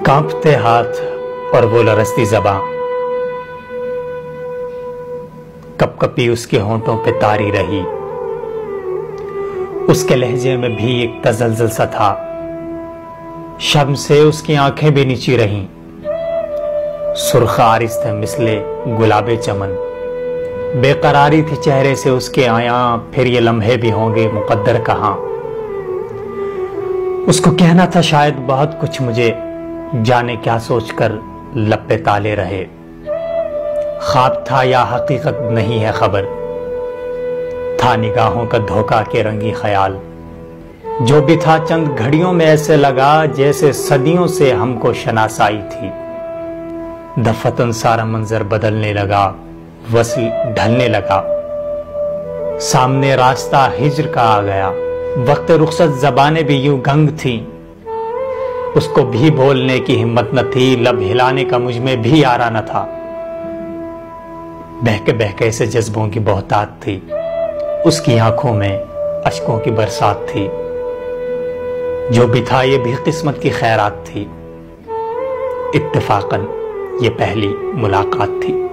کانپتے ہاتھ اور وہ لرزتی زباں، کپ کپی اس کے ہونٹوں پہ طاری رہی۔ اس کے لہجے میں بھی ایک تزلزل سا تھا، شرم سے اس کی آنکھیں بھی نیچی رہیں۔ سرخ آرست مثل گلاب چمن، بے قراری تھی چہرے سے اس کے آیاں، پھر یہ لمحے بھی ہوں گے مقدر کہاں۔ اس کو کہنا تھا شاید بہت کچھ مجھے، جانے کیا سوچ کر لب پہ تالے رہے۔ خواب تھا یا حقیقت نہیں ہے خبر، تھا نگاہوں کا دھوکہ کے رنگی خیال۔ جو بھی تھا چند گھڑیوں میں ایسے لگا جیسے صدیوں سے ہم کو شناسائی تھی۔ دفتن سارا منظر بدلنے لگا، وصل ڈھلنے لگا، سامنے راستہ ہجر کا آ گیا۔ وقت رخصت زبانیں بھی یوں گنگ تھیں، اس کو بھی بولنے کی ہمت نہ تھی، لب ہلانے کا مجھ میں بھی آرا نہ تھا۔ بہکے بہکے سے جذبوں کی بہتات تھی، اس کی آنکھوں میں اشکوں کی برسات تھی۔ جو بھی تھا یہ بھی قسمت کی خیرات تھی، اتفاقاً یہ پہلی ملاقات تھی۔